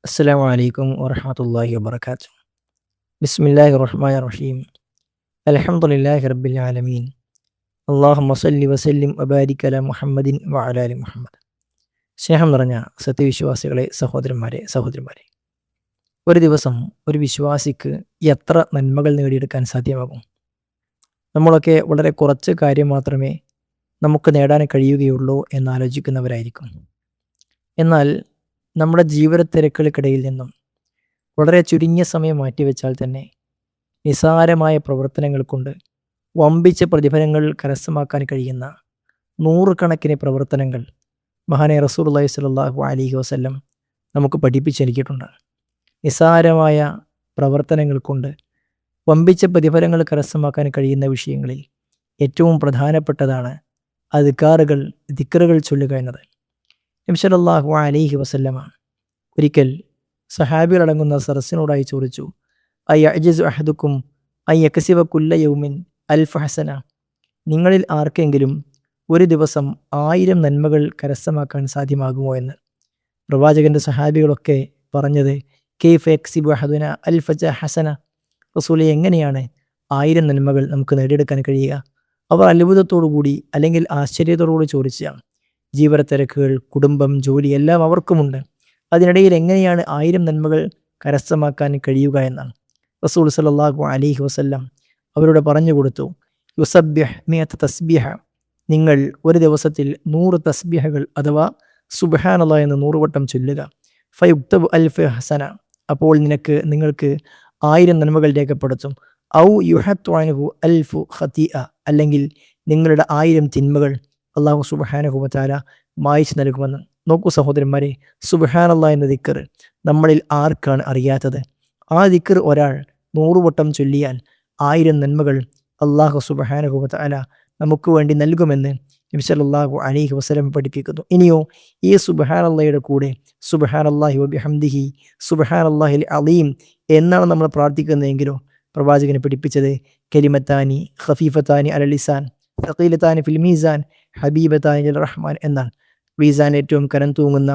السلام عليكم ورحمة الله وبركاته. بسم الله الرحمن الرحيم. الحمد لله رب العالمين. اللهم صل وسلم وبارك على മുഹമ്മദിൻ വഅലാ ആലി മുഹമ്മദ്. സ്നേഹം നിറഞ്ഞ സത്യവിശ്വാസികളെ, സഹോദരന്മാരെ, ഒരു ദിവസം ഒരു വിശ്വാസിക്ക് എത്ര നന്മകൾ നേടിയെടുക്കാൻ സാധ്യമാകും? നമ്മളൊക്കെ വളരെ കുറച്ച് കാര്യം മാത്രമേ നമുക്ക് നേടാൻ കഴിയുകയുള്ളൂ എന്നാലോചിക്കുന്നവരായിരിക്കും. എന്നാൽ നമ്മുടെ ജീവിത തിരക്കുകൾക്കിടയിൽ നിന്നും വളരെ ചുരുങ്ങിയ സമയം മാറ്റിവെച്ചാൽ തന്നെ നിസാരമായ പ്രവർത്തനങ്ങൾ കൊണ്ട് വമ്പിച്ച പ്രതിഫലങ്ങൾ കരസ്ഥമാക്കാൻ കഴിയുന്ന നൂറുകണക്കിന് പ്രവർത്തനങ്ങൾ മഹാനായ റസൂലുള്ളാഹി സ്വല്ലല്ലാഹു അലൈഹി വസല്ലം നമുക്ക് പഠിപ്പിച്ചു നൽകിയിട്ടുണ്ട്. നിസാരമായ പ്രവർത്തനങ്ങൾ കൊണ്ട് വമ്പിച്ച പ്രതിഫലങ്ങൾ കരസ്ഥമാക്കാൻ കഴിയുന്ന വിഷയങ്ങളിൽ ഏറ്റവും പ്രധാനപ്പെട്ടതാണ് അദ്കാറുകൾ, ദിക്റുകൾ ചൊല്ലുക എന്നത്. നബി സല്ലല്ലാഹു അലൈഹി വസല്ലമ ഒരിക്കൽ സഹാബികളടങ്ങുന്ന സദസ്സിനോടായി ചോദിച്ചു, അയഅ്ജിസു അഹദുക്കും അയ്യക്സിബ കുല്ല യൗമിൻ അൽഫ ഹസന, നിങ്ങളിൽ ആർക്കെങ്കിലും ഒരു ദിവസം 1000 നന്മകൾ കരസ്ഥമാക്കാൻ സാധ്യമാകുമോ എന്ന്. പ്രവാചകന്റെ സഹാബികളൊക്കെ പറഞ്ഞത്, കൈഫ യക്സിബു അഹദുന അൽഫ ഹസന, റസൂലെ എങ്ങനെയാണ് 1000 നന്മകൾ നമുക്ക് നേടിയെടുക്കാൻ കഴിയുക? അവർ അത്ഭുതത്തോടു കൂടി അല്ലെങ്കിൽ ആശ്ചര്യത്തോടുകൂടി ചോദിച്ചതാണ്. ജീവിത തിരക്കുകൾ, കുടുംബം, ജോലി എല്ലാം അവർക്കുമുണ്ട്. അതിനിടയിൽ എങ്ങനെയാണ് 1000 നന്മകൾ കരസ്ഥമാക്കാൻ കഴിയുക എന്നാണ്. റസൂൽ സല്ലല്ലാഹു അലൈഹി വസല്ലം അവരോട് പറഞ്ഞു കൊടുത്തു, യുസബ്ബിഹ് മിഅത തസ്ബീഹ, നിങ്ങൾ ഒരു ദിവസത്തിൽ 100 തസ്ബീഹകൾ അഥവാ സുബ്ഹാനല്ലാഹ് എന്ന് 100 വട്ടം ചൊല്ലുക. ഫയുക്തബു അൽഫ ഹസന, അപ്പോൾ നിങ്ങൾക്ക് 1000 നന്മകൾ രേഖപ്പെടുത്തും. ഔ യുഹത്തു അൻഹു അൽഫു ഖതീഅ, അല്ലെങ്കിൽ നിങ്ങളുടെ 1000 തിന്മകൾ അല്ലാഹു സുബ്ഹാനഹു വ തആല മായ്ച്ചു നൽകുമെന്ന്. നോക്കൂ സഹോദരന്മാരെ, സുബ്ഹാനല്ലാഹ് എന്ന ദിക്ർ നമ്മളിൽ ആർക്കാണ് അറിയാത്തത്? ആ ദിക്ർ ഒരാൾ 100 വട്ടം ചൊല്ലിയാൽ 1000 നന്മകൾ അല്ലാഹു സുബ്ഹാനഹു വ തആല നമുക്ക് വേണ്ടി നൽകുമെന്ന് നബി സല്ലല്ലാഹു അലൈഹി വസല്ലം പഠിപ്പിക്കുന്നു. ഇനിയോ ഈ സുബ്ഹാനല്ലാഹയുടെ കൂടെ സുബ്ഹാനല്ലാഹി വബിഹംദിഹി സുബ്ഹാനല്ലാഹിൽ അലീം എന്നാണ് നമ്മൾ പ്രാർത്ഥിക്കുന്നതെങ്കിലോ പ്രവാചകനെ പഠിപ്പിച്ചത് കലിമത്താനി ഖഫീഫത്താനി അലൽ ലിസാൻ സഖീലത്താനി ഫിൽ മീസാൻ ഹബീബത്താനി ഇലർ റഹ്മാൻ എന്നാണ്. മീസാൻ ഏറ്റവും കനം തൂങ്ങുന്ന,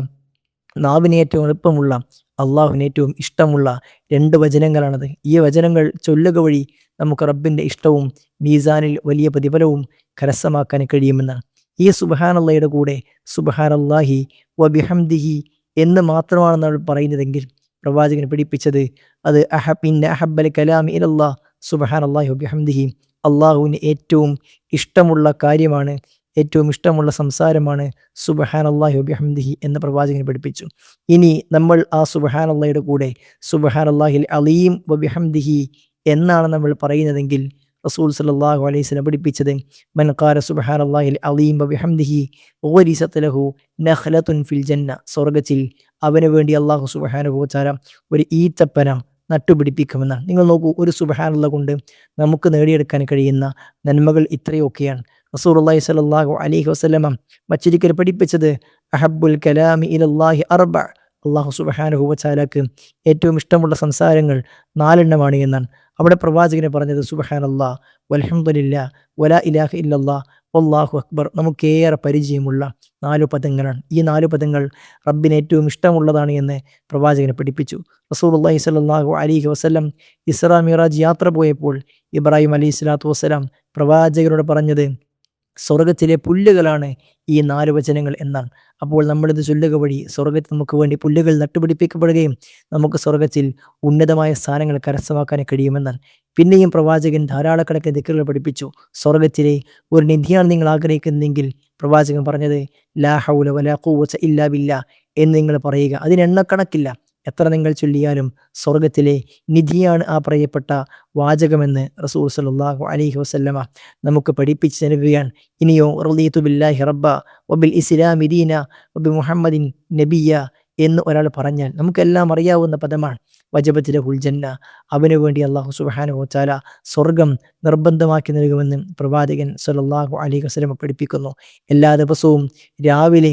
നാവിന് ഏറ്റവും എളുപ്പമുള്ള, അള്ളാഹുവിന് ഏറ്റവും ഇഷ്ടമുള്ള 2 വചനങ്ങളാണത്. ഈ വചനങ്ങൾ ചൊല്ലുക വഴി നമുക്ക് റബ്ബിൻ്റെ ഇഷ്ടവും മീസാനിൽ വലിയ പ്രതിഫലവും കരസ്ഥമാക്കാൻ കഴിയുമെന്നാണ്. ഈ സുബ്ഹാനല്ലാഹയുടെ കൂടെ സുബ്ഹാനല്ലാഹി വബിഹംദിഹി എന്ന് മാത്രമാണ് നമ്മൾ പറയുന്നതെങ്കിൽ പ്രവാചകൻ പഠിപ്പിച്ചത് അത് അഹബ്ബൽ കലാമി ഇലല്ലാഹ് സുബ്ഹാനല്ലാഹി വബിഹംദിഹി, അള്ളാഹുവിന് ഏറ്റവും ഇഷ്ടമുള്ള കാര്യമാണ്, ഏറ്റവും ഇഷ്ടമുള്ള സംസാരമാണ് സുബ്ഹാനല്ലാഹി വബിഹംദിഹി എന്ന് പ്രവാചകൻ പഠിപ്പിച്ചു. ഇനി നമ്മൾ ആ സുബ്ഹാനല്ലാഹയുടെ കൂടെ സുബ്ഹാനല്ലാഹിൽ അലീം വബിഹംദിഹി എന്നാണ് നമ്മൾ പറയുന്നതെങ്കിൽ റസൂൽ സല്ലല്ലാഹു അലൈഹി വസല്ലം പഠിപ്പിച്ചത് മൻ ഖാല സുബ്ഹാനല്ലാഹിൽ അലീം വബിഹംദിഹി ഗുരിസത് ലഹു നഖ്ലത്തുൻ ഫിൽ ജന്ന, സ്വർഗ്ഗത്തിൽ അവന് വേണ്ടി അല്ലാഹു സുബ്ഹാനഹു വ തആല ഒരു ഈത്തപ്പന നട്ടുപിടിപ്പിക്കുമെന്നാണ്. നിങ്ങൾ നോക്കൂ, ഒരു സുബ്ഹാനല്ലാഹ് കൊണ്ട് നമുക്ക് നേടിയെടുക്കാൻ കഴിയുന്ന നന്മകൾ ഇത്രയൊക്കെയാണ്. റസൂലുള്ളാഹി സ്വല്ലല്ലാഹു അലൈഹി വസല്ലമ മറ്റൊരിക്കൽ പഠിപ്പിച്ചത് അഹബ്ബുൽ കലാമി ഇലല്ലാഹി അർബ, അല്ലാഹു സുബ്ഹാനഹു വ തആലക്ക് ഏറ്റവും ഇഷ്ടമുള്ള സംസാരങ്ങൾ 4 എണ്ണമാണ് എന്നാണ്. അവിടെ പ്രവാചകനെ പറഞ്ഞത് സുബ്ഹാനല്ലാഹ് വൽഹംദുലില്ലാഹ് വലാ ഇലാഹ ഇല്ലല്ലാഹ് വല്ലാഹു അക്ബർ, നമുക്കേറെ പരിചയമുള്ള 4 പദങ്ങളാണ്. ഈ 4 പദങ്ങൾ റബ്ബിന് ഏറ്റവും ഇഷ്ടമുള്ളതാണ് എന്ന് പ്രവാചകനെ പഠിപ്പിച്ചു. റസൂലുള്ളാഹി സ്വല്ലല്ലാഹു അലൈഹി വസല്ലം ഇസ്രാ മിറാജ് യാത്ര പോയപ്പോൾ ഇബ്രാഹിം അലൈഹി സ്വലാത്തു വസ്സലാം പ്രവാചകനോട് പറഞ്ഞത് സ്വർഗത്തിലെ പുല്ലുകളാണ് ഈ 4 വചനങ്ങൾ എന്നാണ്. അപ്പോൾ നമ്മളിത് ചൊല്ലുക വഴി സ്വർഗത്തിൽ നമുക്ക് വേണ്ടി പുല്ലുകൾ നട്ടുപിടിപ്പിക്കപ്പെടുകയും നമുക്ക് സ്വർഗത്തിൽ ഉന്നതമായ സ്ഥാനങ്ങൾ കരസ്ഥമാക്കാൻ കഴിയുമെന്നാണ്. പിന്നെയും പ്രവാചകൻ ധാരാളക്കണക്കിന് ദിക്റുകൾ പഠിപ്പിച്ചു. സ്വർഗത്തിലെ ഒരു നിധിയാണ് നിങ്ങൾ ആഗ്രഹിക്കുന്നതെങ്കിൽ പ്രവാചകൻ പറഞ്ഞത് ലാ ഹൗല വലാ ഖുവത ഇല്ലാ ബില്ലാഹ് എന്ന് നിങ്ങൾ പറയുക. അതിന് എണ്ണക്കണക്കില്ല. എത്ര നിങ്ങൾ ചൊല്ലിയാലും സ്വർഗത്തിലെ നിധിയാണ് ആ പറയപ്പെട്ട വാചകമെന്ന് റസൂൽ സല്ലല്ലാഹു അലൈഹി വസല്ലമ നമുക്ക് പഠിപ്പിച്ച് നൽകുകയാണ്. ഇനിയോ റളീതു ബില്ലാഹി റബ്ബ വബിൽ ഇസ്ലാമി ദീന വബി മുഹമ്മദിൻ നബിയ എന്ന് ഒരാൾ പറഞ്ഞാൽ നമുക്കെല്ലാം അറിയാവുന്ന പദമാണ്. വജബത്ത് ലഹുൽ ജന്ന, അവന് വേണ്ടി അല്ലാഹു സുബ്ഹാനഹു വ തആല സ്വർഗം നിർബന്ധമാക്കി നൽകുമെന്ന് പ്രവാചകൻ സല്ലല്ലാഹു അലൈഹി വസല്ലമ പഠിപ്പിക്കുന്നു. എല്ലാ ദിവസവും രാവിലെ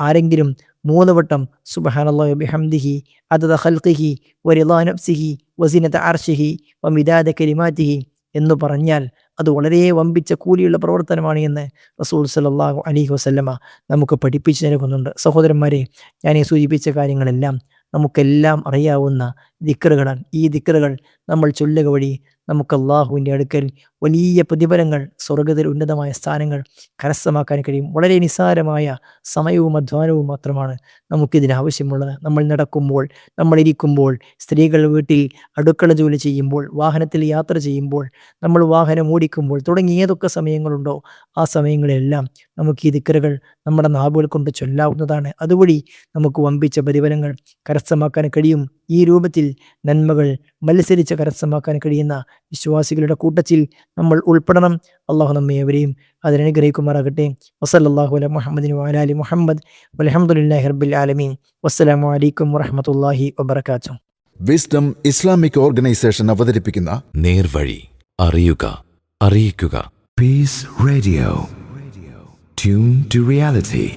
ആരെങ്കിലും 3 വട്ടം സുബ്ഹാനല്ലാഹി വബിഹംദിഹി അദദ ഖൽഖിഹി വറിളാ നഫ്സിഹി വസിനത അർശിഹി വമിദാദ കലിമാതിഹി എന്ന് പറഞ്ഞാൽ അത് വളരെ വമ്പിച്ച കൂലിയുള്ള പ്രവർത്തനമാണ് എന്ന് റസൂൽ സല്ലല്ലാഹു അലൈഹി വസല്ലമ നമുക്ക് പഠിപ്പിച്ചു നൽകുന്നുണ്ട്. സഹോദരന്മാരെ, ഞാൻ ഈ സൂചിപ്പിച്ച കാര്യങ്ങളെല്ലാം നമുക്കെല്ലാം അറിയാവുന്ന ദിക്റുകളാണ്. ഈ ദിക്റുകൾ നമ്മൾ ചൊല്ലുക വഴി നമുക്ക് അള്ളാഹുവിൻ്റെ അടുക്കൽ വലിയ പ്രതിഫലങ്ങൾ, സ്വർഗ്ഗത്തിൽ ഉന്നതമായ സ്ഥാനങ്ങൾ കരസ്ഥമാക്കാൻ കഴിയും. വളരെ നിസ്സാരമായ സമയവും അധ്വാനവും മാത്രമാണ് നമുക്കിതിനാവശ്യമുള്ളത്. നമ്മൾ നടക്കുമ്പോൾ, നമ്മളിരിക്കുമ്പോൾ, സ്ത്രീകൾ വീട്ടിൽ അടുക്കള ജോലി ചെയ്യുമ്പോൾ, വാഹനത്തിൽ യാത്ര ചെയ്യുമ്പോൾ, നമ്മൾ വാഹനം ഓടിക്കുമ്പോൾ തുടങ്ങി ഏതൊക്കെ സമയങ്ങളുണ്ടോ ആ സമയങ്ങളിലെല്ലാം നമുക്ക് ഈ ദിക്റുകൾ നമ്മുടെ നാവുകൾ കൊണ്ട് ചൊല്ലാവുന്നതാണ്. അതുവഴി നമുക്ക് വമ്പിച്ച പ്രതിഫലങ്ങൾ കരസ്ഥമാക്കാൻ കഴിയും. ഈ രൂപത്തിൽ നന്മകൾ മത്സരിച്ച് കരസ്ഥമാക്കാൻ കഴിയുന്ന വിശ്വാസികളുടെ കൂട്ടത്തിൽ നമ്മൾ ഉൾപ്പെടണം. അള്ളാഹു നമ്മെ ഏവരെയും അതിനനുഗ്രഹിക്കുമാറാകട്ടെ. വസല്ലല്ലാഹു അലാ മുഹമ്മദിൻ വഅലാ ആലി മുഹമ്മദ് വൽഹംദുലില്ലാഹി റബ്ബിൽ ആലമീൻ. വസ്സലാമു അലൈക്കും വറഹ്മത്തുള്ളാഹി വബറകാതുഹു. വിസ്ഡം ഇസ്ലാമിക് ഓർഗനൈസേഷൻ അവതരിപ്പിക്കുന്ന നേർവഴി. അറിയുക, അറിയിക്കുക. Peace Radio. Tune to reality.